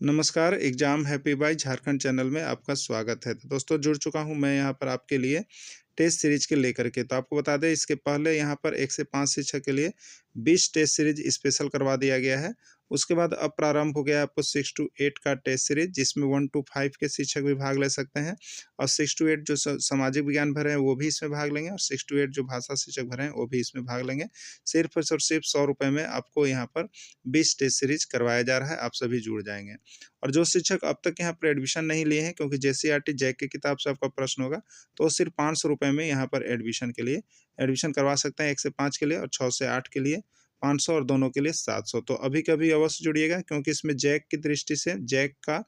नमस्कार, exam happy by Jharkhand channel में आपका स्वागत है। तो दोस्तों जुड़ चुका हूँ मैं यहाँ पर आपके लिए टेस्ट सीरीज़ के लेकर के। तो आपको बता दें इसके पहले यहाँ पर 1 से 5 शिक्षक के लिए 20 टेस्ट सीरीज़ स्पेशल करवा दिया गया है। उसके बाद अब प्रारंभ हो गया है आपको 6 टू 8 का टेस्ट सीरीज़ जिसमें 1 टू 5 के शिक्षक भी भाग ले सकते हैं और 6 टू 8 जो सामाजिक विज्ञान भरे हैं वो भी इसमें भाग लेंगे और 6 टू 8 जो भाषा शिक्षक भरे हैं वो भी इसमें भाग लेंगे। सिर्फ़ और सिर्फ़ ₹100 में आपको यहाँ पर 20 टेस्ट सीरीज़ करवाया जा रहा है, आप सभी जुड़ जाएँगे। और जो शिक्षक अब तक यहाँ पर एडमिशन नहीं लिए हैं क्योंकि जेसीईआरटी जैक की किताब से आपका प्रश्न होगा, तो सिर्फ ₹500 में यहाँ पर एडमिशन के लिए एडमिशन करवा सकते हैं 1 से 5 के लिए और 6 से 8 के लिए 500 और दोनों के लिए 700। तो अभी के अभी अवश्य जुड़िएगा क्योंकि इसमें जैक की दृष्टि से जैक का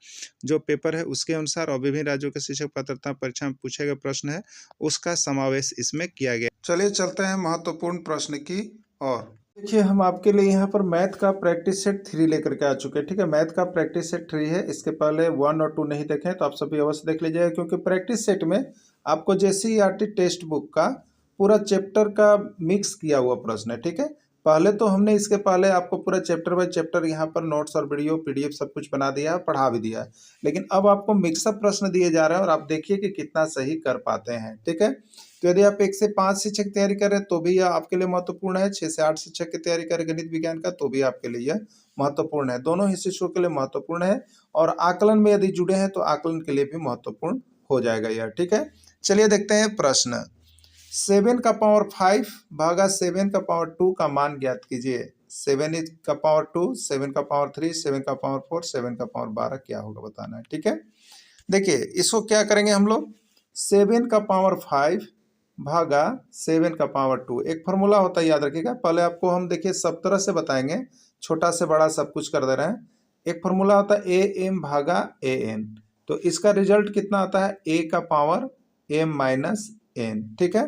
जो पेपर है उसके अनुसार और विभिन्न राज्यों के शिक्षक पात्रता परीक्षा में पूछे गए प्रश्न है, उसका समावेश इसमें किया गया। चलिए चलते हैं महत्वपूर्ण प्रश्न की ओर। देखिए हम आपके लिए यहाँ पर मैथ का प्रैक्टिस सेट 3 लेकर के आ चुके हैं। ठीक है, मैथ का प्रैक्टिस सेट 3 है। इसके पहले 1 और 2 नहीं देखें तो आप सभी अवश्य देख लीजिएगा क्योंकि प्रैक्टिस सेट में आपको जेसीईआरटी टेक्स्ट बुक का पूरा चैप्टर का मिक्स किया हुआ प्रश्न है। ठीक है, पहले तो हमने इसके पहले आपको पूरा चैप्टर बाय चैप्टर यहाँ पर नोट्स और वीडियो पीडीएफ सब कुछ बना दिया है, पढ़ा भी दिया है, लेकिन अब आपको मिक्सअप प्रश्न दिए जा रहे हैं और आप देखिए कि कितना सही कर पाते हैं। ठीक है, तो यदि आप 1 से 5 शिक्षक तैयारी कर रहे हैं तो भी यह आपके लिए महत्वपूर्ण है। 6 से 8 शिक्षक की तैयारी करें गणित विज्ञान का तो भी आपके लिए यह महत्वपूर्ण है। दोनों ही शिक्षकों के लिए महत्वपूर्ण है और आकलन में यदि जुड़े हैं तो आकलन के लिए भी महत्वपूर्ण हो जाएगा यह। ठीक है, चलिए देखते हैं प्रश्न। 7 का पावर 5 भागा 7 का पावर 2 का मान ज्ञात कीजिए। 7 का पावर 2, 7 का पावर 3, 7 का पावर 4, 7 का पावर 12 क्या होगा बताना है। ठीक है, देखिए इसको क्या करेंगे हम लोग। 7 का पावर 5 भागा 7 का पावर 2 एक फार्मूला होता है, याद रखिएगा। पहले आपको हम देखिए सब तरह से बताएंगे, छोटा से बड़ा सब कुछ कर दे रहे हैं। एक फार्मूला होता है ए एम भागा ए एन, तो इसका रिजल्ट कितना आता है ए का पावर एम माइनस एन। ठीक है,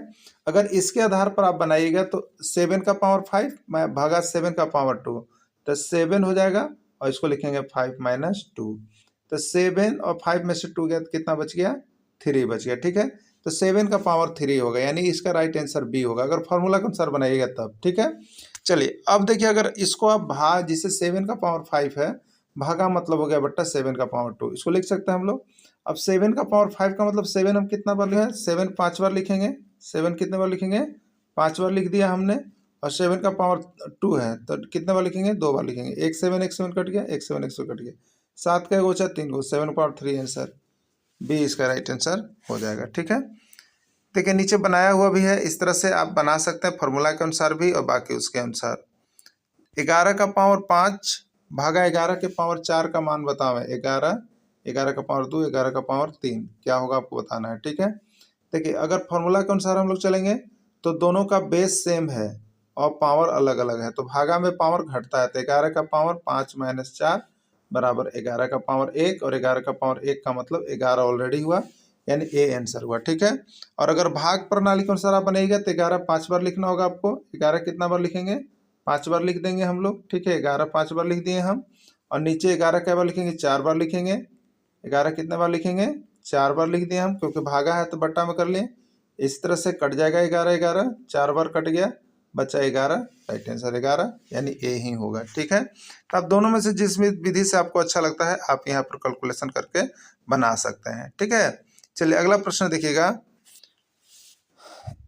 अगर इसके आधार पर आप बनाइएगा तो 7 का पावर 5 भागा 7 का पावर 2 तो 7 हो जाएगा और इसको लिखेंगे 5 माइनस 2, तो 7 और 5 में से 2 गया तो कितना बच गया, 3 बच गया। ठीक है, तो 7 का पावर 3 होगा, यानी इसका राइट आंसर बी होगा अगर फॉर्मूला के अनुसार बनाइएगा तब। ठीक है, चलिए अब देखिए अगर इसको आप भाग, जिसे 7 का पावर 5 है भागा मतलब हो गया बट्टा 7 का पावर 2, इसको लिख सकते हैं हम लोग। अब 7 का पावर 5 का मतलब 7 हम कितना बार लिखा है, 7 5 बार लिखेंगे। 7 कितने बार लिखेंगे, 5 बार लिख दिया हमने। और 7 का पावर 2 है तो कितने बार लिखेंगे, 2 बार लिखेंगे। एक 7 कट गया, एक 7 कट गया, 7 का गोचा 3 को, 7 पावर 3 आंसर बी इसका राइट आंसर हो जाएगा। ठीक है, देखिए नीचे बनाया हुआ भी है, इस तरह से आप बना सकते हैं फॉर्मूला के अनुसार भी और बाकी उसके अनुसार। 11 का पावर 5 भागा 11 के पावर 4 का मान बताओ। 11 का पावर 2, 11 का पावर 3 क्या होगा आपको बताना है। ठीक है, देखिए अगर फॉर्मूला के अनुसार हम लोग चलेंगे तो दोनों का बेस सेम है और पावर अलग अलग है, तो भागा में पावर घटता है। तो 11 का पावर 5 माइनस 4 बराबर 11 का पावर 1 और 11 का पावर 1 का मतलब 11 ऑलरेडी हुआ, यानी ए आंसर हुआ। ठीक है, और अगर भाग प्रणाली के अनुसार आप बनाइएगा तो 11 5 बार लिखना होगा आपको। 11 कितना बार लिखेंगे, 5 बार लिख देंगे हम लोग। ठीक है, 11 5 बार लिख दिए हम, और नीचे 11 क्या बार लिखेंगे, 4 बार लिखेंगे। 11 कितने बार लिखेंगे, 4 बार लिख दिए हम, क्योंकि भागा है तो बट्टा में कर लिए। इस तरह से कट जाएगा 11 11, 4 बार कट गया, बचा 11, राइट आंसर 11 यानी ए ही होगा। ठीक है, तो आप दोनों में से जिस विधि से आपको अच्छा लगता है आप यहाँ पर कैलकुलेशन करके बना सकते हैं। ठीक है, चलिए अगला प्रश्न देखिएगा।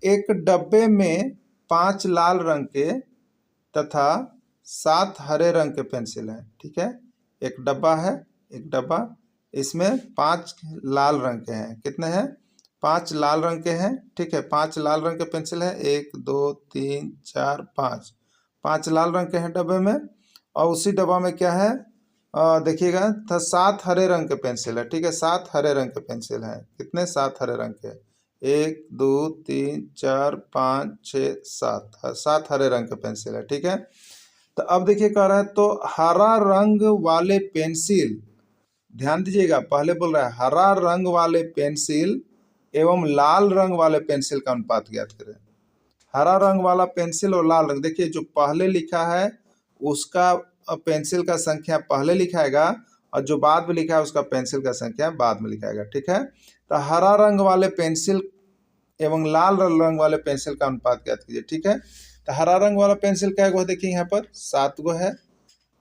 एक डब्बे में 5 लाल रंग के तथा 7 हरे रंग के पेंसिल हैं। ठीक है, एक डब्बा है, एक डब्बा, इसमें 5 लाल रंग के हैं। कितने हैं, 5 लाल रंग के हैं। ठीक है, 5 लाल रंग के पेंसिल है, 1 2 3 4 5, 5 लाल रंग के हैं डब्बे में। और उसी डब्बा में क्या है, देखिएगा था 7 हरे रंग के पेंसिल है। ठीक है, 7 हरे रंग के पेंसिल हैं। कितने, 7 हरे रंग के, 1 2 3 4 5 6 7, 7 हरे रंग के पेंसिल है। ठीक है, तो अब देखिए कह रहा है तो हरा रंग वाले पेंसिल, ध्यान दीजिएगा पहले बोल रहा है हरा रंग वाले पेंसिल एवं लाल रंग वाले पेंसिल का अनुपात ज्ञात करें। हरा रंग वाला पेंसिल और लाल रंग, देखिए जो पहले लिखा है उसका पेंसिल का संख्या पहले लिखाएगा और जो बाद में लिखा है उसका पेंसिल का संख्या बाद में लिखाएगा। ठीक है, तो हरा रंग वाले पेंसिल एवं लाल रंग वाले पेंसिल का अनुपात ज्ञात कीजिए। ठीक है, तो हरा रंग वाला पेंसिल क्या गो, देखिए यहाँ पर 7 गो है,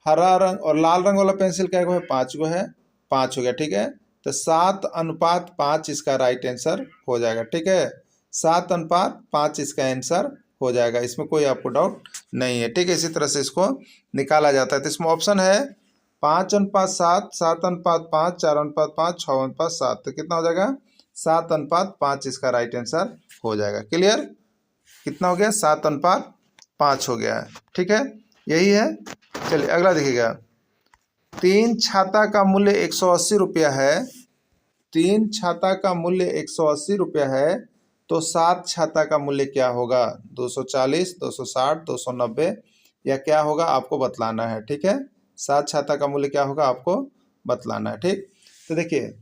हरा रंग और लाल रंग वाला पेंसिल क्या है, 5 गो है, 5 हो गया। ठीक है, तो 7:5 इसका राइट आंसर हो जाएगा। ठीक है, 7:5 इसका आंसर हो जाएगा, इसमें कोई आपको डाउट नहीं है। ठीक है, इसी तरह से इसको निकाला जाता है। तो इसमें ऑप्शन है 5:7, 7:5, 4:5, 6:7। तो कितना हो जाएगा, 7:5 इसका राइट आंसर हो जाएगा। क्लियर, कितना हो गया, 7:5 हो गया है। ठीक है, यही है। चलिए अगला देखिएगा, 3 छाता का मूल्य 180 रुपया है। 3 छाता का मूल्य 180 रुपया है, तो 7 छाता का मूल्य क्या होगा, 240, 260, 290 या क्या होगा आपको बतलाना है। ठीक है, 7 छाता का मूल्य क्या होगा आपको बतलाना है। ठीक, तो देखिए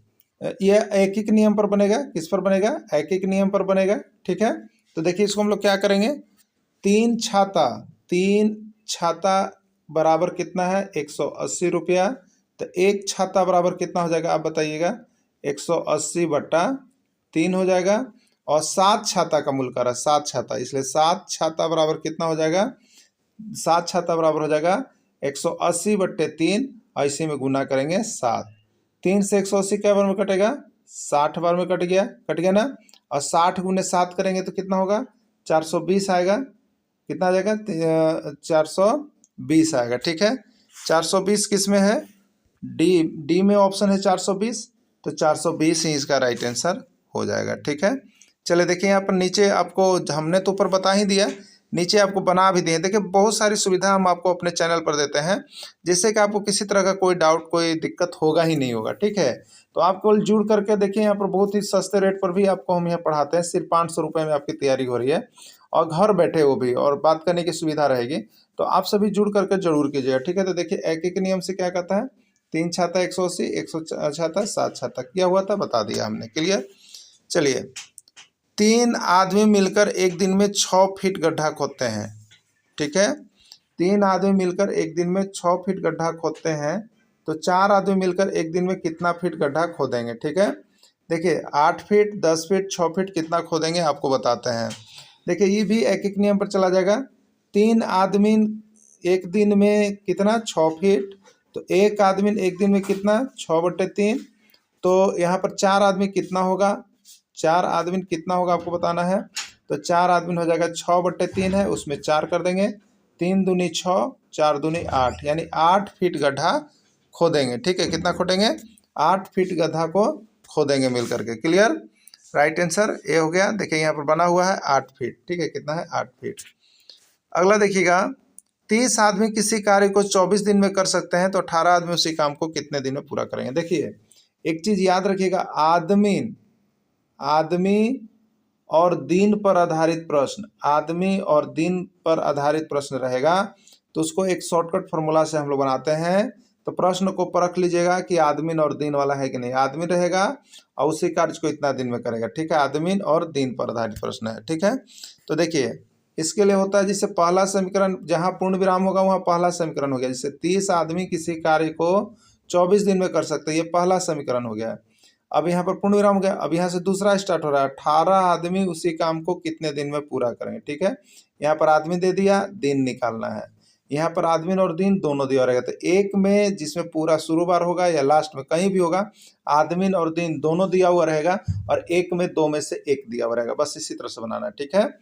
ये एक एक नियम पर बनेगा, किस पर बनेगा, एक एक नियम पर बनेगा। ठीक है, तो देखिए इसको हम लोग क्या करेंगे, 3 छाता बराबर कितना है, 180 रुपया। तो 1 छाता बराबर कितना हो जाएगा आप बताइएगा, 180/3 हो जाएगा। और 7 छाता का मूल्य कर रहा है, 7 छाता, इसलिए 7 छाता बराबर कितना हो जाएगा, 7 छाता बराबर हो जाएगा 180/3, और इसी में गुना करेंगे 7। 3 से 180 क्या बार में कटेगा, 60 बार में कट गया ना। और 60 × 7 करेंगे तो कितना होगा, 420 आएगा। कितना आ जाएगा, 420 आएगा। ठीक है, 420 किस में है, डी में ऑप्शन है 420, तो 420 ही इसका राइट आंसर हो जाएगा। ठीक है, चलिए देखिए यहाँ पर नीचे आपको हमने तो ऊपर बता ही दिया, नीचे आपको बना भी दिए। देखिए बहुत सारी सुविधा हम आपको अपने चैनल पर देते हैं, जिससे कि आपको किसी तरह का कोई डाउट, कोई दिक्कत होगा ही नहीं होगा। ठीक है, तो आप केवल जुड़ करके देखिए, यहाँ पर बहुत ही सस्ते रेट पर भी आपको हम यहाँ पढ़ाते हैं। सिर्फ 500 रुपये में आपकी तैयारी हो रही है, और घर बैठे वो भी, और बात करने की सुविधा रहेगी। तो आप सभी जुड़ करके जरूर कीजिएगा। ठीक है, तो देखिए एक एक नियम से क्या कहता है, 3 छाता 180, 100 छाता 7 छाता किया हुआ था, बता दिया हमने। क्लियर, चलिए 3 आदमी मिलकर एक दिन में 6 फीट गड्ढा खोदते हैं। ठीक है, 3 आदमी मिलकर एक दिन में 6 फीट गड्ढा खोदते हैं, तो 4 आदमी मिलकर एक दिन में कितना फीट गड्ढा खोदेंगे। ठीक है, देखिए 8 फीट, 10 फीट, 6 फीट कितना खोदेंगे आपको बताते हैं। देखिए ये भी एक एक नियम पर चला जाएगा। 3 आदमी एक दिन में कितना, 6 फीट, तो एक आदमी एक दिन में कितना, 6/3। तो यहाँ पर 4 आदमी कितना होगा, 4 आदमी कितना होगा आपको बताना है। तो 4 आदमी हो जाएगा 6/3 है, उसमें 4 कर देंगे, 3 दूनी 6, 4 दूनी 8, यानी 8 फीट गड्ढा खोदेंगे। ठीक है, कितना खोदेंगे, 8 फीट गड्ढा को खोदेंगे मिल करके। क्लियर, राइट आंसर ए हो गया। देखिए यहाँ पर बना हुआ है 8 फीट। ठीक है, कितना है, 8 फीट। अगला देखिएगा, 30 आदमी किसी कार्य को 24 दिन में कर सकते हैं, तो 18 आदमी उसी काम को कितने दिन में पूरा करेंगे। देखिए एक चीज याद रखिएगा, आदमी और दिन पर आधारित प्रश्न, आदमी और दिन पर आधारित प्रश्न रहेगा, तो उसको एक शॉर्टकट फॉर्मूला से हम लोग बनाते हैं। तो प्रश्न को परख लीजिएगा कि आदमी और दिन वाला है कि नहीं। आदमी रहेगा और उसी कार्य को इतना दिन में करेगा। ठीक है, आदमी और दिन पर आधारित प्रश्न है। ठीक है, तो देखिए इसके लिए होता है, जैसे पहला समीकरण, जहाँ पूर्ण विराम होगा वहाँ पहला समीकरण हो गया। जैसे 30 आदमी किसी कार्य को 24 दिन में कर सकते हैं, ये पहला समीकरण हो गया। अब यहाँ पर पूर्ण विराम हो गया, अब यहाँ से दूसरा स्टार्ट हो रहा है, 18 आदमी उसी काम को कितने दिन में पूरा करेंगे। ठीक है, यहाँ पर आदमी दे दिया, दिन निकालना है। यहाँ पर आदमी और दिन दोनों दिया रहेगा, तो एक में जिसमें पूरा शुरू बार होगा या लास्ट में कहीं भी होगा, आदमी और दिन दोनों दिया हुआ रहेगा, और एक में 2 में से 1 दिया हुआ रहेगा। बस इसी तरह से बनाना है। ठीक है,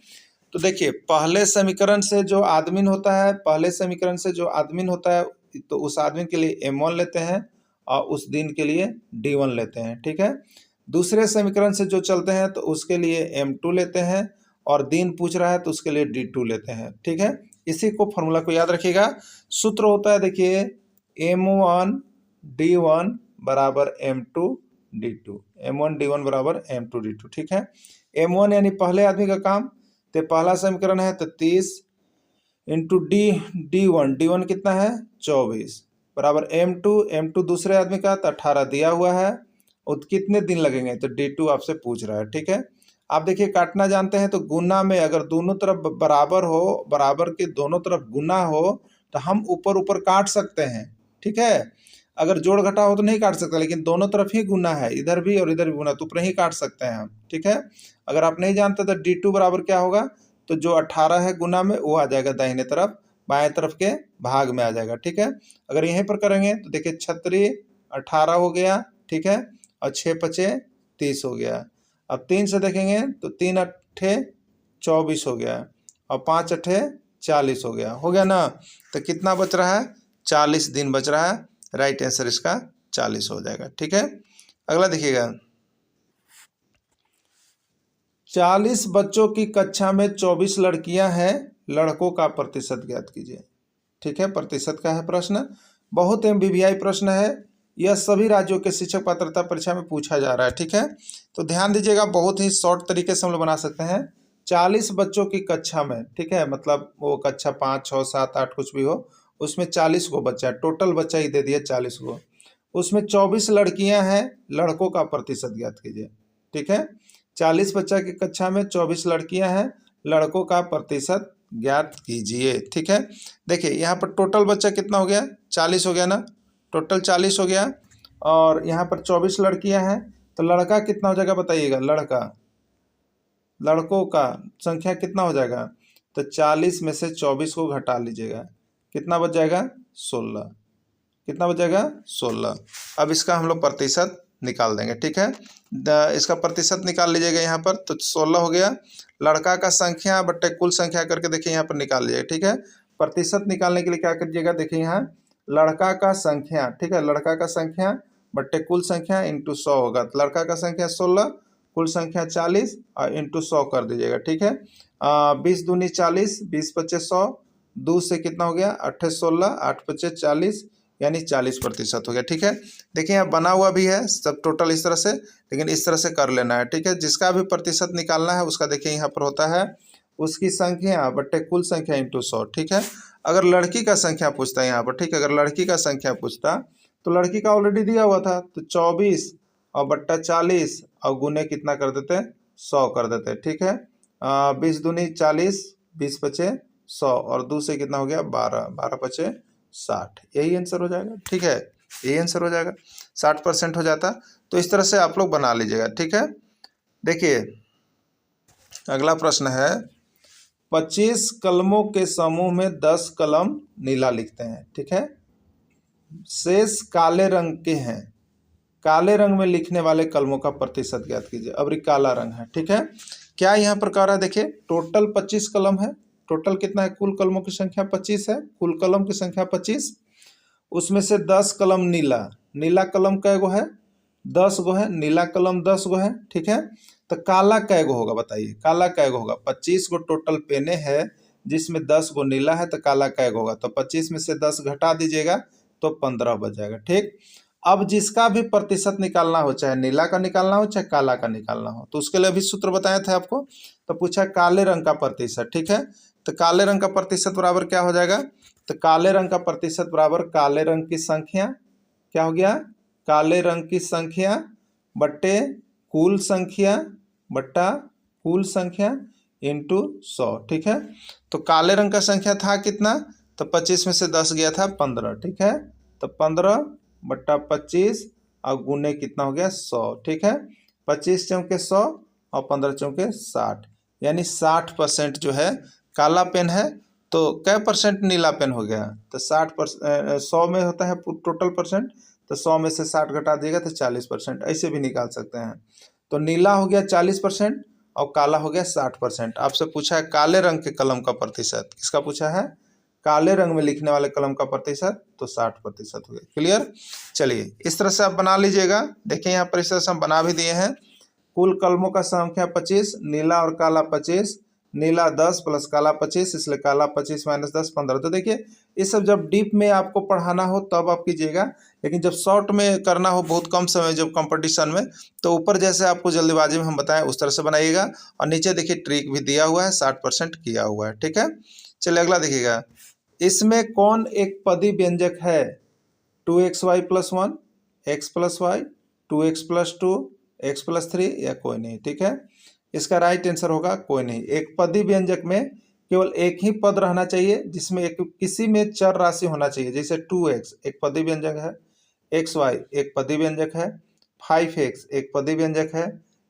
तो देखिए पहले समीकरण से जो आदमी होता है, पहले समीकरण से जो आदमी होता है, तो उस आदमी के लिए M1 लेते हैं और उस दिन के लिए D1 लेते हैं। ठीक है, दूसरे समीकरण से जो चलते हैं तो उसके लिए M2 लेते हैं, और दिन पूछ रहा है तो उसके लिए D2 लेते हैं। ठीक है, इसी को फॉर्मूला को याद रखिएगा। सूत्र होता है, देखिए M1 D1 बराबर M2 D2, M1 D1 बराबर M2 D2। ठीक है, M1 यानी पहले आदमी का काम, तो पहला समीकरण है, तो 30 इंटू D1 कितना है, 24 बराबर M2 दूसरे आदमी का, तो 18 दिया हुआ है, और कितने दिन लगेंगे, तो D2 आपसे पूछ रहा है। ठीक है, आप देखिए काटना जानते हैं, तो गुना में अगर दोनों तरफ बराबर हो, बराबर के दोनों तरफ गुना हो, तो हम ऊपर ऊपर काट सकते हैं। ठीक है, अगर जोड़ घटा हो तो नहीं काट सकते, लेकिन दोनों तरफ ही गुना है, इधर भी और इधर भी गुना, तो ऊपर ही काट सकते हैं हम। ठीक है, अगर आप नहीं जानते तो D2 बराबर क्या होगा, तो जो 18 है गुना में वो आ जाएगा दाहिने तरफ, बाएं तरफ के भाग में आ जाएगा, ठीक है। अगर यहीं पर करेंगे तो देखिए 36 18 हो गया, ठीक है, और 6 पचे 30 हो गया। अब 3 से देखेंगे तो 3 अट्ठे 24 हो गया और 5 अट्ठे 40 हो गया ना। तो कितना बच रहा है? 40 दिन बच रहा है। राइट आंसर इसका 40 हो जाएगा, ठीक है। अगला देखिएगा, 40 बच्चों की कक्षा में 24 लड़कियां हैं, लड़कों का प्रतिशत ज्ञात कीजिए, ठीक है। प्रतिशत का है प्रश्न, बहुत एमबीबीआई प्रश्न है, यह सभी राज्यों के शिक्षक पात्रता परीक्षा में पूछा जा रहा है, ठीक है। तो ध्यान दीजिएगा, बहुत ही शॉर्ट तरीके से हम लोग बना सकते हैं। 40 बच्चों की कक्षा में, ठीक है, मतलब वो कक्षा 5 6 7 8 कुछ भी हो, उसमें 40 को बच्चा है, टोटल बच्चा ही दे दिया 40 को। उसमें 24 लड़कियां हैं, लड़कों का प्रतिशत ज्ञात कीजिए, ठीक है। 40 बच्चा की कक्षा में 24 लड़कियां हैं, लड़कों का प्रतिशत ज्ञात कीजिए, ठीक है। देखिए यहाँ पर टोटल बच्चा कितना हो गया? 40 हो गया ना, टोटल 40 हो गया, और यहाँ पर 24 लड़कियां हैं, तो लड़का कितना हो जाएगा बताइएगा? लड़कों का संख्या कितना हो जाएगा? तो 40 में से 24 को घटा लीजिएगा, कितना बच जाएगा? 16। कितना बच जाएगा? 16। अब इसका हम लोग प्रतिशत निकाल देंगे, ठीक है। इसका प्रतिशत निकाल लीजिएगा यहाँ पर, तो 16 हो गया। लड़का का संख्या बट्टे कुल संख्या करके देखिए यहाँ पर निकाल लीजिएगा, ठीक है। प्रतिशत निकालने के लिए क्या करिएगा? देखिए यहाँ लड़का का संख्या, ठीक है, लड़का का संख्या बट्टे कुल संख्या इंटू 100 होगा। तो लड़का का संख्या 16, कुल संख्या 40 और इंटू 100 कर दीजिएगा, ठीक है। 20 दूनी 40, 20 पच्चे 100, 2 से कितना हो गया? 8 16, 8 पच्चे 40, यानी 40% हो गया, ठीक है। देखिए यहाँ बना हुआ भी है सब टोटल इस तरह से, लेकिन इस तरह से कर लेना है, ठीक है। जिसका भी प्रतिशत निकालना है उसका देखिए यहाँ पर होता है उसकी संख्या बट्टे कुल संख्या इंटू 100, ठीक है। अगर लड़की का संख्या पूछता है यहाँ पर, ठीक है, अगर लड़की का संख्या पूछता तो लड़की का ऑलरेडी दिया हुआ था, तो 24 और बट्टा 40 और गुने कितना कर देते? 100 कर देते, ठीक है। 20 दूनी 40, 20 पचे 100 और 2 से कितना हो गया? 12, 12 पचे 60, यही आंसर हो जाएगा, ठीक है, यही आंसर हो जाएगा, 60% हो जाता। तो इस तरह से आप लोग बना लीजिएगा, ठीक है। देखिए अगला प्रश्न है, 25 कलमों के समूह में 10 कलम नीला लिखते हैं, ठीक है, शेष काले रंग के हैं, काले रंग में लिखने वाले कलमों का प्रतिशत ज्ञात कीजिए। अब काला रंग है, ठीक है। क्या यहाँ पर कह रहा है? देखिए टोटल 25 कलम है, टोटल कितना है? कुल कलमों की संख्या 25 है, कुल कलम की संख्या 25, उसमें से 10 कलम नीला, नीला कलम कै गो है? 10 गो है, नीला कलम 10 गो है, ठीक है। तो काला कै गो होगा बताइए? काला कै गो होगा? 25 गो टोटल पेने है, जिसमें 10 गो नीला है, तो काला कै गो होगा? तो 25 में से 10 घटा दीजिएगा तो 15 बच जाएगा, ठीक। अब जिसका भी प्रतिशत निकालना हो, चाहे नीला का निकालना हो चाहे काला का निकालना हो, तो उसके लिए अभी सूत्र बताए थे आपको। तो पूछा काले रंग का प्रतिशत, ठीक है। तो काले रंग का प्रतिशत बराबर क्या हो जाएगा? तो काले रंग का प्रतिशत बराबर काले रंग की संख्या, क्या हो गया? काले रंग की संख्या बट्टे कुल संख्या बट्टा कुल संख्या इंटू 100, ठीक है। तो काले रंग का संख्या था कितना? तो 25 में से 10 गया था 15, ठीक है। तो 15 बट्टा 25 और गुने कितना हो गया? 100, ठीक है। 25 चौके 100 और 15 चौके 60, यानी 60% जो है काला पेन है। तो कै परसेंट नीला पेन हो गया? तो 60%, 100 में होता है टोटल परसेंट, तो 100 में से 60 घटा दिएगा तो 40%, ऐसे भी निकाल सकते हैं। तो नीला हो गया 40% और काला हो गया 60%। आपसे पूछा है काले रंग के कलम का प्रतिशत, किसका पूछा है? काले रंग में लिखने वाले कलम का प्रतिशत, तो 60% हो गया। क्लियर? चलिए इस तरह से आप बना लीजिएगा। देखिए यहाँ पर इस तरह से हम बना भी दिए हैं। कुल कलमों का संख्या 25, नीला और काला 25, नीला 10 प्लस काला 25, इसलिए काला 25 माइनस 10 15। तो देखिए ये सब जब डीप में आपको पढ़ाना हो तब आप कीजिएगा, लेकिन जब शॉर्ट में करना हो बहुत कम समय जब कंपटीशन में, तो ऊपर जैसे आपको जल्दीबाजी में हम बताएं उस तरह से बनाइएगा। और नीचे देखिए ट्रिक भी दिया हुआ है, 60% किया हुआ है, ठीक है। चलिए अगला देखिएगा, इसमें कौन एक पदी व्यंजक है? 2xy + 1, x + y, 2x + 2, x + 3 या कोई नहीं, ठीक है। इसका राइट आंसर होगा कोई नहीं। एक पदी व्यंजक में केवल एक ही पद रहना चाहिए, जिसमें एक किसी में चर राशि होना चाहिए। जैसे 2x एक पदी व्यंजक है, xy एक पदी व्यंजक है, 5x एक पदी व्यंजक है,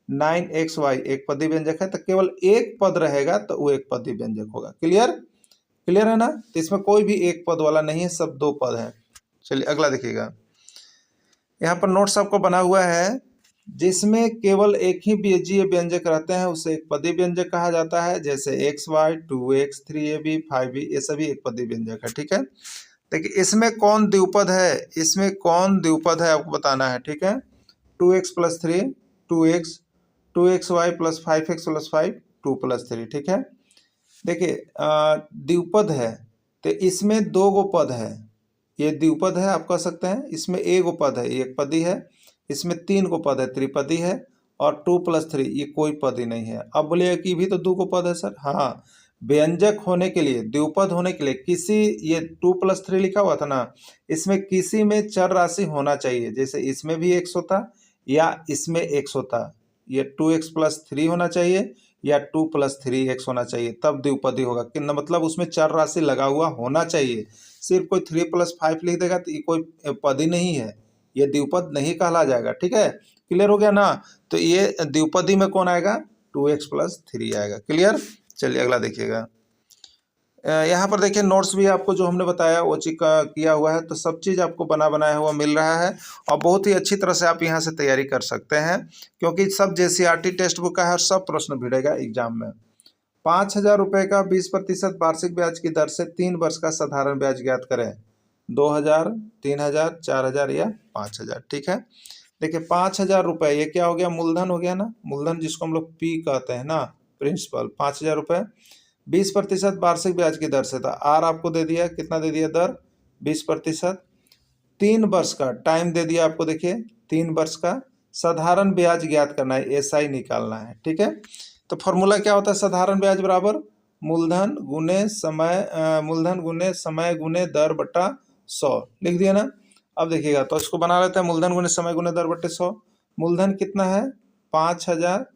9xy एक पदी व्यंजक है। तो केवल एक पद रहेगा तो वो एक पदी व्यंजक होगा। क्लियर? क्लियर है ना। तो इसमें कोई भी एक पद वाला नहीं है, सब दो पद है। चलिए अगला देखिएगा, यहाँ पर नोट्स आपको बना हुआ है, जिसमें केवल एक ही बीजीय व्यंजक रहते हैं उसे एक पदी व्यंजक कहा जाता है। जैसे x Y, 2x, 3ab, 5b, ये सभी एक पदी व्यंजक है। ठीक है, देखिए इसमें कौन द्विपद है, इसमें कौन द्विपद है आपको बताना है। ठीक है, 2x+3, 2x, 2xy plus 5x+5, 2+3। ठीक है, देखिए द्विपद है तो इसमें दो गो पद है, ये द्विपद है आप कह सकते हैं। इसमें एक गो पद है, एक पदी है। इसमें तीन गो पद है, त्रिपदी है। और 2+3 ये कोई पद ही नहीं है। अब बोलिए कि भी तो दो गो पद है सर। हाँ, व्यंजक होने के लिए, द्विपद होने के लिए किसी, ये 2+3 लिखा हुआ था ना, इसमें किसी में चर राशि होना चाहिए। जैसे इसमें भी x होता या इसमें x होता, ये 2x+3 होना चाहिए या 2+3x होना चाहिए, तब द्विपदी होगा। कि मतलब उसमें चर राशि लगा हुआ होना चाहिए। सिर्फ कोई 3+5 लिख देगा तो ये कोई पद ही नहीं है, ये द्विपद नहीं कहला जाएगा। ठीक है, क्लियर हो गया ना। तो ये द्विपदी में कौन आएगा, 2x+3 आएगा। क्लियर। चलिए अगला देखिएगा, यहाँ पर देखिए नोट्स भी आपको जो हमने बताया वो चीज किया हुआ है, तो सब चीज़ आपको बना बनाया हुआ मिल रहा है। और बहुत ही अच्छी तरह से आप यहाँ से तैयारी कर सकते हैं, क्योंकि सब JCRT टेक्स्ट बुक का है और सब प्रश्न भिड़ेगा एग्जाम में। 5,000 रुपये का 20% वार्षिक ब्याज की दर से 3 वर्ष का साधारण ब्याज ज्ञात करें। 2,000, 3,000, 4,000 या 5,000। ठीक है, देखिए 5,000 रुपये ये क्या हो गया, मूलधन हो गया ना, मूलधन जिसको हम लोग P कहते हैं ना, प्रिंसिपल। 5,000 रुपये 20% वार्षिक ब्याज की दर से था। आर आपको दे दिया, कितना दे दिया दर, 20%। 3 वर्ष का टाइम दे दिया आपको, देखिए 3 वर्ष का साधारण ब्याज ज्ञात करना है, SI निकालना है। ठीक है, तो फॉर्मूला क्या होता है, साधारण ब्याज बराबर मूलधन गुने समय, मूलधन गुने समय गुने दर बटा 100 लिख दिया ना। अब देखिएगा तो इसको बना लेते हैं, मूलधन गुने समय गुने दर बटे 100। मूलधन कितना है 5,000,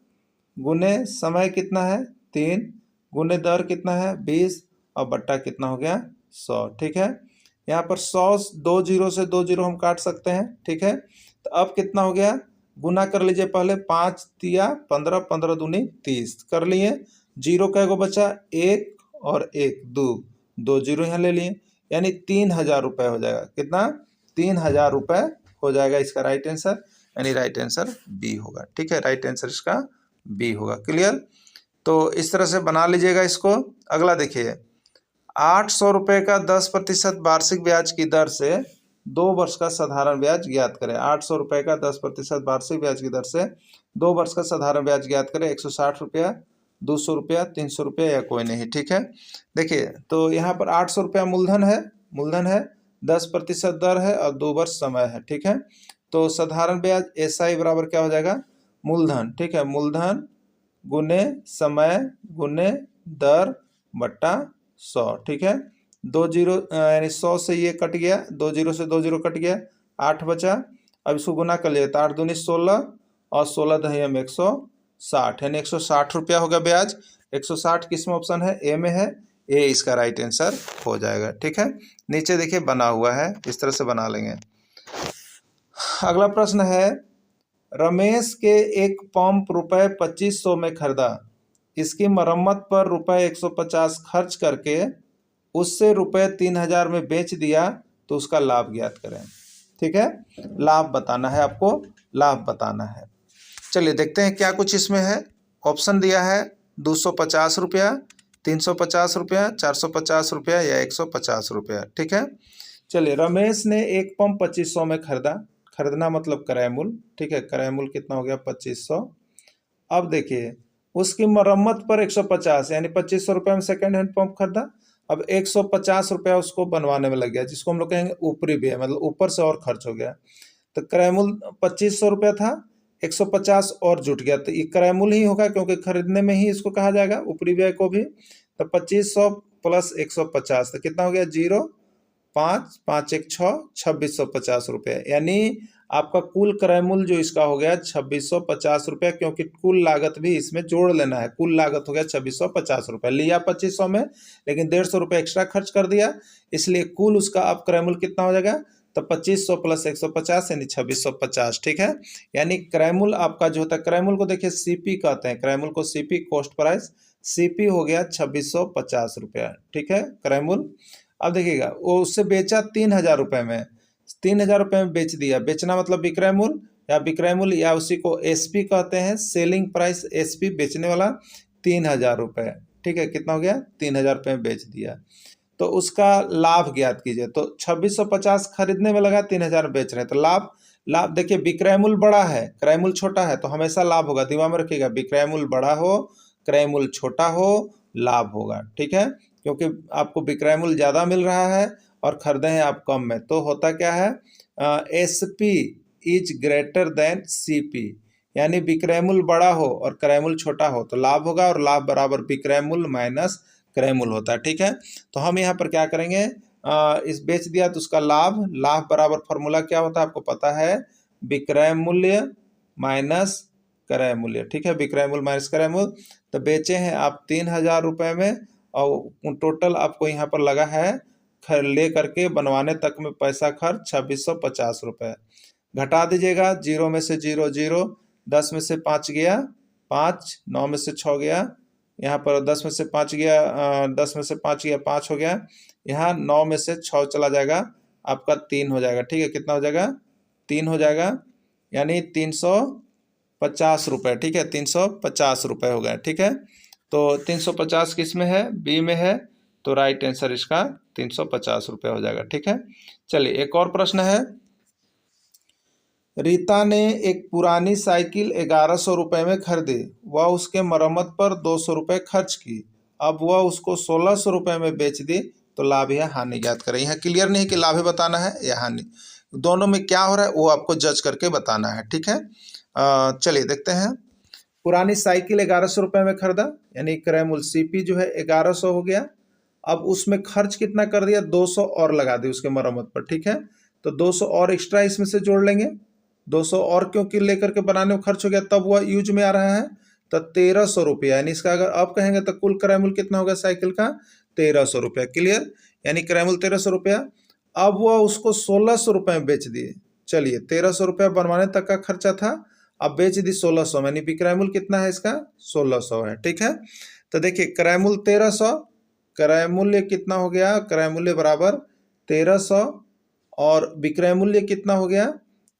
गुने समय कितना है 3, गुने दर कितना है 20, और बट्टा कितना हो गया 100। ठीक है, यहाँ पर 100 दो जीरो से दो जीरो हम काट सकते हैं। ठीक है, तो अब कितना हो गया, गुना कर लीजिए पहले, 5 तिया 15, 15 दूनी 30 कर लिए। जीरो कैगो बचा, 1 और 1 2, 2 जीरो यहाँ ले लिए, यानी 3,000 रुपये हो जाएगा। कितना, 3,000 रुपये हो जाएगा इसका राइट आंसर, यानी राइट आंसर बी होगा। ठीक है, राइट आंसर इसका बी होगा। क्लियर। तो इस तरह से बना लीजिएगा इसको। अगला देखिए, 800 रुपये का 10% वार्षिक ब्याज की दर से 2 वर्ष का साधारण ब्याज ज्ञात करें। 800 रुपये का 10% वार्षिक ब्याज की दर से 2 वर्ष का साधारण ब्याज ज्ञात करें। 160 रुपया, 200 रुपया, 300 रुपया या कोई नहीं। ठीक है, देखिए तो यहाँ पर 800 रुपया मूलधन है, मूलधन है, 10% दर है और 2 वर्ष समय है। ठीक है, तो साधारण ब्याज SI बराबर क्या हो जाएगा, मूलधन। ठीक है, मूलधन गुने समय गुने दर बट्टा 100। ठीक है, 2 जीरो यानी 100 से ये कट गया, 2 जीरो से 2 जीरो कट गया, 8 बचा। अब इसको गुना कर लिया तो 8 दूनी 16 और 16 दही हम 160, यानी 160 रुपया हो गया ब्याज। 160 किस में ऑप्शन है, ए में है, ए इसका राइट आंसर हो जाएगा। ठीक है, नीचे देखिए बना हुआ है, इस तरह से बना लेंगे। अगला प्रश्न है, रमेश के एक पंप रुपये 2,500 में खरीदा, इसकी मरम्मत पर रुपये 150 खर्च करके उससे रुपये 3,000 में बेच दिया, तो उसका लाभ ज्ञात करें। ठीक है, लाभ बताना है आपको, लाभ बताना है। चलिए देखते हैं क्या कुछ इसमें है। ऑप्शन दिया है 250 रुपया, 350 रुपया, 450 रुपया या 150 रुपया। ठीक है, चलिए रमेश ने एक पंप 2,500 में खरीदा, खरीदना मतलब किराया मूल्य। ठीक है, किराया मूल्य कितना हो गया 2,500। अब देखिए उसकी मरम्मत पर 150, यानी 2,500 रुपये में सेकेंड हैंड पंप खरीदा। अब 150 रुपया उसको बनवाने में लग गया, जिसको हम लोग कहेंगे ऊपरी व्यय, मतलब ऊपर से और खर्च हो गया। तो किराया मूल्य 2,500 रुपया था, 150 और जुट गया, तो ये किराया मूल्य ही होगा, क्योंकि खरीदने में ही इसको कहा जाएगा ऊपरी व्यय को भी। तो 2,500 प्लस 150 तो कितना हो गया 0, 5, 5 1 6, 2,650 रुपये, यानी आपका कुल क्रय मूल्य जो इसका हो गया 2,650 रुपया, क्योंकि कुल लागत भी इसमें जोड़ लेना है। कुल लागत हो गया 2,650 रुपया, लिया 2,500 में, लेकिन 150 रुपये एक्स्ट्रा खर्च कर दिया, इसलिए कुल उसका अब क्रय मूल्य कितना हो जाएगा, तो 2,500 प्लस 150 यानी 2,650। ठीक है, यानी क्रय मूल्य आपका जो होता है, क्रय मूल्य को देखिए CP कहते हैं, क्रय मूल्य को CP कॉस्ट प्राइस सीपी हो गया 2650 रुपया, ठीक है, क्रय मूल्य। अब देखिएगा वो उससे बेचा 3000 रुपये में, 3000 रुपये में बेच दिया। बेचना मतलब विक्रय मूल्य या विक्रय मूल्य या उसी को एसपी कहते हैं, सेलिंग प्राइस एसपी, बेचने वाला 3000 रुपये, ठीक है। कितना हो गया? 3000 रुपये में बेच दिया। तो उसका लाभ ज्ञात कीजिए। तो 2650 खरीदने में लगा, 3000 में बेच रहे हैं, तो लाभ, लाभ देखिए विक्रय मूल्य बड़ा है, क्रय मूल्य छोटा है, तो हमेशा लाभ होगा। दिमाग में रखिएगा, विक्रय मूल्य बड़ा हो, क्रय मूल्य छोटा हो, लाभ होगा, ठीक है। क्योंकि आपको विक्रय मूल्य ज़्यादा मिल रहा है और खरीदे हैं आप कम में, तो होता क्या है, S P is greater than C P, यानी विक्रय मूल्य बड़ा हो और क्रय मूल्य छोटा हो तो लाभ होगा, और लाभ बराबर विक्रय मूल्य माइनस क्रय मूल्य होता है, ठीक है। तो हम यहाँ पर क्या करेंगे, इस बेच दिया तो उसका लाभ, लाभ बराबर फॉर्मूला क्या होता है आपको पता है, विक्रय मूल्य माइनस क्रय मूल्य, ठीक है, विक्रय मूल्य माइनस क्रय मूल्य। तो बेचे हैं आप 3000 रुपये में और टोटल आपको यहाँ पर लगा है ले करके बनवाने तक में पैसा खर्च 2650 रुपये। घटा दीजिएगा, 0 में से 0 0, 10 में से 5 गया 5, 9 में से 6 गया, यहाँ पर 10 में से 5 गया, 10 में से 5 गया 5 हो गया, यहाँ 9 में से 6 चला जाएगा, आपका 3 हो जाएगा, ठीक है। कितना हो जाएगा? 3 हो जाएगा, यानी 350 रुपये, ठीक है, 350 रुपये हो गए, ठीक है। तो 350 किस में है? बी में है, तो राइट आंसर इसका 350 रुपये हो जाएगा, ठीक है। चलिए एक और प्रश्न है। रीता ने एक पुरानी साइकिल 1100 रुपये में खरीदी, वह उसके मरम्मत पर 200 रुपये खर्च की, अब वह उसको 1600 रुपये में बेच दी, तो लाभ या हानि ज्ञात करें। यहाँ क्लियर नहीं कि लाभ ही बताना है या हानि, दोनों में क्या हो रहा है वो आपको जज करके बताना है, ठीक है। चलिए देखते हैं। पुरानी साइकिल 1100 रुपये में खरीदा, यानी क्रय मूल्य सीपी जो है 1100 हो गया। अब उसमें खर्च कितना कर दिया? 200 और लगा दी उसके मरम्मत पर, ठीक है। तो 200 और एक्स्ट्रा इसमें से जोड़ लेंगे, 200 और क्योंकि लेकर के बनाने में खर्च हो गया, तब वह यूज में आ रहा है, तो 1300 रुपया, यानी इसका अगर अब कहेंगे तो कुल क्रय मूल्य कितना होगा साइकिल का? 1300 रुपया, क्लियर, यानी क्रय मूल्य 1300 रुपया। अब वह उसको 1600 रुपये में बेच दिए। चलिए 1300 रुपया बनवाने तक का खर्चा था, अब बेच दी 1600 में, यानी विक्रय मूल्य कितना है इसका? 1600 है, ठीक है। तो देखिए क्रय मूल्य 1300, क्रय मूल्य कितना हो गया? क्रय मूल्य बराबर 1300 और विक्रय मूल्य कितना हो गया?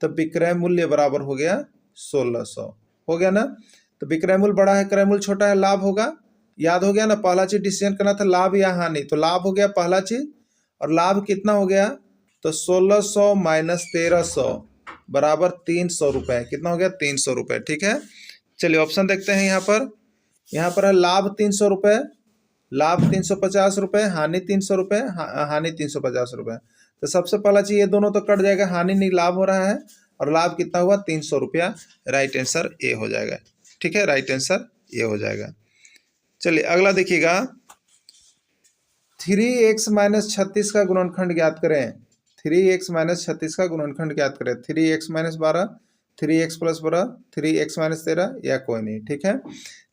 तो विक्रय मूल्य बराबर हो गया 1600, हो गया ना। तो विक्रय मूल्य बड़ा है, क्रय मूल्य छोटा है, लाभ होगा। याद हो गया ना, पहला चीज डिसीजन करना था लाभ या हानि, तो लाभ हो गया पहला चीज, और लाभ कितना हो गया? तो 1600 माइनस 1300 बराबर 300 रुपये, कितना हो गया? 300 रुपये, ठीक है। चलिए ऑप्शन देखते हैं। यहाँ पर है लाभ 300 रुपये, लाभ 350 रुपये, हानि 300 रुपये, हानि 350 रुपये। तो सबसे पहला चीज ये दोनों तो कट जाएगा, हानि नहीं लाभ हो रहा है, और लाभ कितना हुआ? 300 रुपया, राइट आंसर ए हो जाएगा, ठीक है, राइट आंसर ए हो जाएगा। चलिए अगला देखिएगा, 3x माइनस 36 का गुणनखंड ज्ञात करें। 3x माइनस 36 का गुणनखंड ज्ञात करें। 3x minus 12, 3x plus 12, 3x minus 13 या कोई नहीं, ठीक है।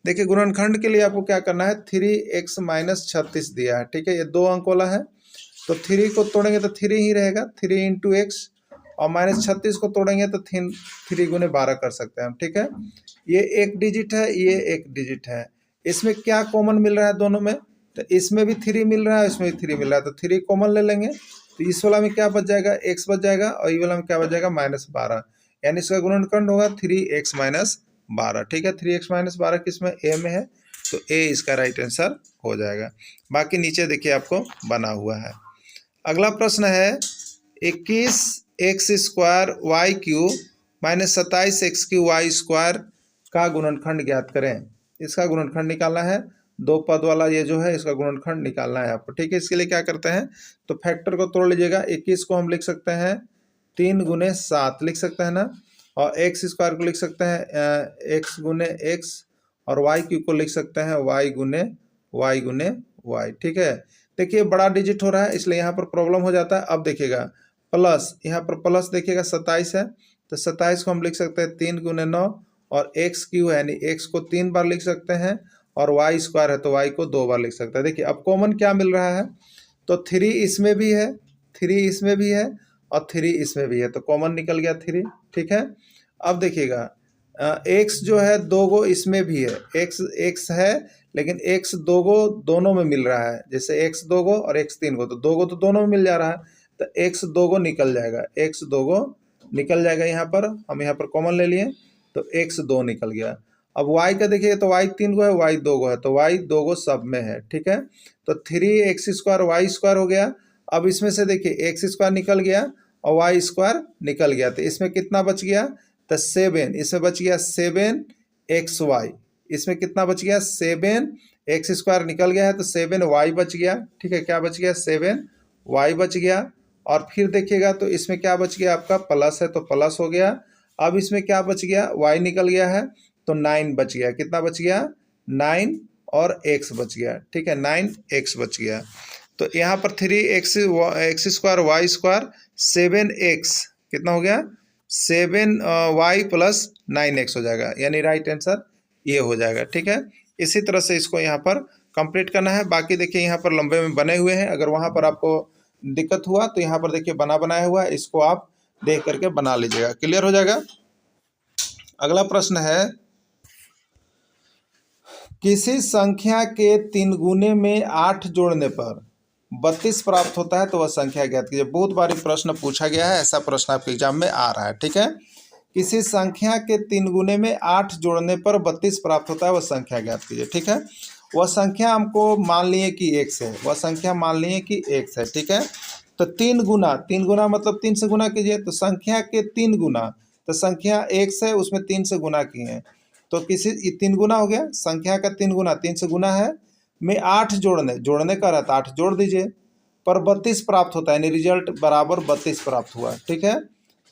देखिए गुणनखंड के लिए आपको क्या करना है, 3x माइनस 36 दिया है, ठीक है, ये 2 अंक वाला है, तो 3 को तोड़ेंगे तो 3 ही रहेगा, 3 इंटू एक्स, और माइनस 36 को तोड़ेंगे तो 3 गुने 12 कर सकते हैं हम, ठीक है। ये एक डिजिट है, ये एक डिजिट है, इसमें क्या कॉमन मिल रहा है दोनों में? तो इसमें भी 3 मिल रहा है, इसमें भी 3 मिल रहा है, तो 3 कॉमन ले लेंगे, तो इस वाला में क्या बच जाएगा? x बच जाएगा, और ये वाला में क्या बच जाएगा? माइनस 12, यानी इसका गुणनखंड होगा 3x माइनस 12, ठीक है। 3x माइनस 12 किसमें? ए में है, तो ए इसका राइट आंसर हो जाएगा। बाकी नीचे देखिए आपको बना हुआ है। अगला प्रश्न है, 21x square y cube minus 27x y square का गुणनखंड ज्ञात करें। इसका गुणनखंड निकालना है, 2 पद वाला ये जो है इसका गुणनखंड निकालना है आपको, ठीक है। इसके लिए क्या करते हैं, तो फैक्टर को तोड़ लीजिएगा। 21 को हम लिख सकते हैं 3 गुने 7 लिख सकते हैं ना, और एक्स स्क्वायर को लिख सकते हैं x गुने x, और वाई क्यू को लिख सकते हैं y गुने y, ठीक है। देखिए बड़ा डिजिट हो रहा है इसलिए यहाँ पर प्रॉब्लम हो जाता है। अब देखिएगा प्लस, यहाँ पर प्लस देखिएगा 27 है, तो 27 को हम लिख सकते हैं 3 गुने 9, और एक्स क्यू है, यानी एक्स को 3 बार लिख सकते हैं, और वाई स्क्वायर है तो वाई को 2 बार लिख सकते हैं। देखिए अब कॉमन क्या मिल रहा है, तो 3 इसमें भी है, 3 इसमें भी है, और 3 इसमें भी है, तो कॉमन निकल गया 3, ठीक है। अब देखिएगा एक्स जो है दो गो इसमें भी है, एक्स एक्स है लेकिन एक्स दो गो दोनों में मिल रहा है, जैसे एक्स दो गो और एक्स तीन गो, तो दो गो तो दोनों में मिल जा रहा है, तो एक्स दो गो निकल जाएगा, एक्स दो गो निकल जाएगा। यहाँ पर हम यहाँ पर कॉमन ले लिए तो एक्स दो निकल गया। अब वाई का देखिए तो वाई तीन गो है, वाई दो गो है, तो वाई दो गो सब में है, ठीक है। तो 3x² वाई स्क्वायर हो गया। अब इसमें से देखिए एक्स स्क्वायर निकल गया और वाई स्क्वायर निकल गया, तो इसमें कितना बच गया, तो 7, इसमें बच गया 7xy, इसमें कितना बच गया 7x² निकल गया है तो 7y बच गया, ठीक है। क्या बच गया 7y बच गया। और फिर देखिएगा तो इसमें क्या बच गया आपका प्लस है तो प्लस हो गया। अब इसमें क्या बच गया y निकल गया है तो 9 बच गया, कितना बच गया 9 और x बच गया, ठीक है 9x बच गया। तो यहाँ पर 3x² वाई स्क्वायर 7x कितना हो गया 7y प्लस 9x हो जाएगा, यानी राइट आंसर ये हो जाएगा, ठीक है। इसी तरह से इसको यहाँ पर कंप्लीट करना है। बाकी देखिए यहाँ पर लंबे में बने हुए हैं, अगर वहाँ पर आपको दिक्कत हुआ तो यहाँ पर देखिए बनाया हुआ है, इसको आप देख करके बना लीजिएगा, क्लियर हो जाएगा। अगला प्रश्न है, किसी संख्या के 3 गुने में 8 जोड़ने पर 32 प्राप्त होता है तो वह संख्या ज्ञात कीजिए। बहुत बार प्रश्न पूछा गया है, ऐसा प्रश्न आपके एग्जाम में आ रहा है, ठीक है। किसी संख्या के 3 गुने में 8 जोड़ने पर 32 प्राप्त होता है, वह संख्या ज्ञात कीजिए, ठीक है। वह संख्या हमको मान लिए कि x है, वह संख्या मान लिए कि x है, ठीक है। तो 3 गुना मतलब 3 से गुना कीजिए, तो संख्या के 3 गुना, तो संख्या x है उसमें 3 से गुना किए हैं, तो किसी 3 गुना हो गया, संख्या का 3 गुना 3 से गुना है, में 8 जोड़ने का रहता है 8 जोड़ दीजिए, पर 32 प्राप्त होता है, यानी रिजल्ट बराबर 32 प्राप्त हुआ, ठीक है।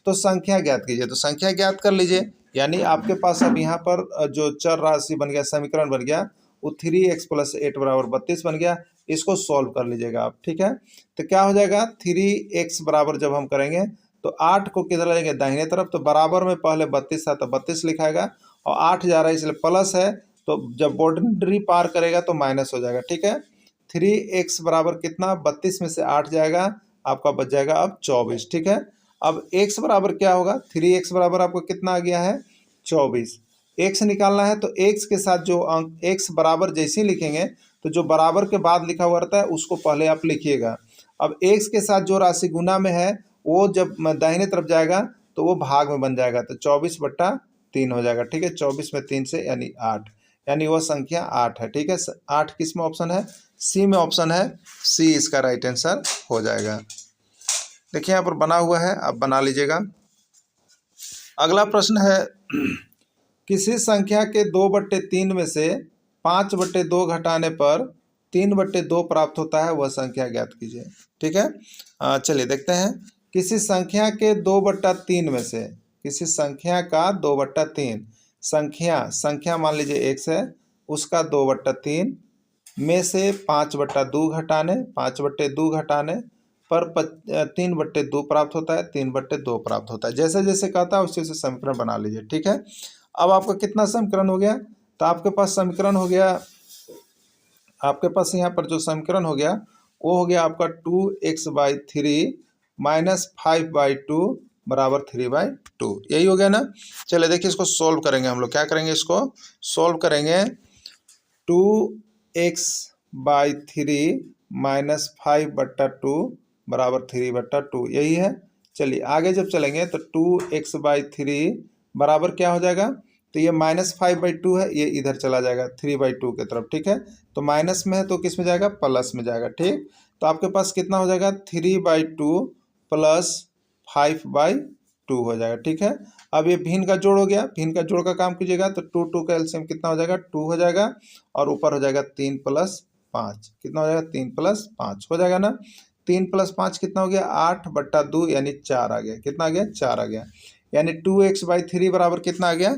तो संख्या ज्ञात कीजिए, तो संख्या ज्ञात कर लीजिए, यानी आपके पास अब यहाँ पर जो चर राशि बन गया, समीकरण बन गया, वो 3x + 8 = 32 बन गया। इसको सॉल्व कर लीजिएगा आप, ठीक है। तो क्या हो जाएगा 3x बराबर जब हम करेंगे तो 8 को किधर लेंगे दाहिने तरफ, तो बराबर में पहले 32 था तो 32 लिखाएगा, और 8 जा रहा है इसलिए प्लस है, तो जब बाउंड्री पार करेगा तो माइनस हो जाएगा, ठीक है। 3x बराबर कितना 32 में से 8 जाएगा, आपका बच जाएगा अब 24, ठीक है। अब x बराबर क्या होगा, 3x बराबर आपको कितना आ गया है 24। x निकालना है तो x के साथ जो अंक x बराबर जैसे ही लिखेंगे तो जो बराबर के बाद लिखा हुआ रहता है उसको पहले आप लिखिएगा। अब x के साथ जो राशि गुना में है वो जब दाहिने तरफ जाएगा तो वो भाग में बन जाएगा, तो 24/3 हो जाएगा, ठीक है। 24 में 3 से यानी 8, यानी वह संख्या 8 है, ठीक है। 8 किस में ऑप्शन है, सी में ऑप्शन है, सी इसका राइट आंसर हो जाएगा। देखिए यहाँ पर बना हुआ है, आप बना लीजिएगा। अगला प्रश्न है, किसी संख्या के 2/3 में से 5/2 घटाने पर 3/2 प्राप्त होता है, वह संख्या ज्ञात कीजिए, ठीक है। चलिए देखते हैं, किसी संख्या के 2/3 में से, किसी संख्या का 2/3 संख्या मान लीजिए x है, उसका 2/3 में से 5/2 घटाने पर 3/2 प्राप्त होता है, 3/2 प्राप्त होता है। जैसे जैसे कहता है उसी उसे समीकरण बना लीजिए, ठीक है। अब आपका कितना समीकरण हो गया, तो आपके पास समीकरण हो गया, आपके पास यहाँ पर जो समीकरण हो गया वो हो गया आपका 2x/3 - 5/2 = 3/2, यही हो गया ना। चलिए देखिए इसको सोल्व करेंगे हम लोग, क्या करेंगे इसको सोल्व करेंगे, 2x/3 - 5/2 = 3/2, यही है। चलिए आगे जब चलेंगे तो 2x/3 बराबर क्या हो जाएगा, तो ये -5/2 है, ये इधर चला जाएगा 3/2 की तरफ, ठीक है। तो माइनस में है तो किस में जाएगा, प्लस में जाएगा, ठीक। तो आपके पास कितना हो जाएगा 3/2 + 5/2 हो जाएगा, ठीक है। अब ये भिन्न का जोड़ हो गया, भिन्न का जोड़ का काम कीजिएगा तो 2 का एलसीएम कितना हो जाएगा 2 हो जाएगा, और ऊपर हो जाएगा 3 + 5, कितना हो जाएगा 3 + 5 हो जाएगा ना। 3 + 5 कितना हो गया 8/2, यानी 4 आ गया, कितना आ गया 4 आ गया, यानी 2x/3 बराबर कितना आ गया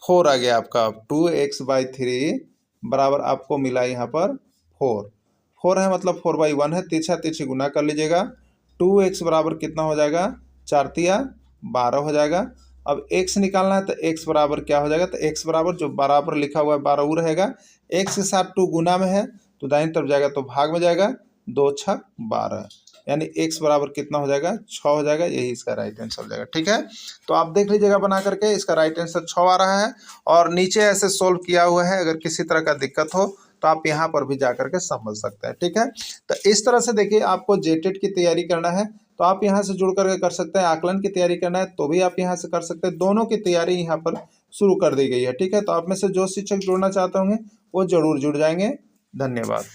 4 आ गया आपका। 2x/3 बराबर आपको मिला यहाँ पर 4 है, मतलब 4/1 है, तिरछा तिरछी गुना कर लीजिएगा। 2x बराबर कितना हो जाएगा 4 × 12 हो जाएगा। अब x निकालना है तो x बराबर क्या हो जाएगा, तो x बराबर जो बराबर लिखा हुआ है 12 वो रहेगा, x के साथ 2 गुना में है तो दाहिनी तरफ जाएगा तो भाग में जाएगा, 2 × 6 = 12, यानी x बराबर कितना हो जाएगा, 6 हो जाएगा। यही इसका राइट आंसर हो जाएगा। ठीक है, तो आप देख लीजिएगा बना करके, इसका राइट आंसर 6 आ रहा है। और नीचे ऐसे सोल्व किया हुआ है, अगर किसी तरह का दिक्कत हो तो आप यहाँ पर भी जा करके समझ सकते हैं। ठीक है, तो इस तरह से देखिए, आपको जेटेट की तैयारी करना है तो आप यहाँ से जुड़ करके कर सकते हैं। आकलन की तैयारी करना है तो भी आप यहाँ से कर सकते हैं। दोनों की तैयारी यहाँ पर शुरू कर दी गई है। ठीक है, तो आप में से जो शिक्षक जुड़ना चाहते होंगे वो जरूर जुड़ जाएंगे। धन्यवाद।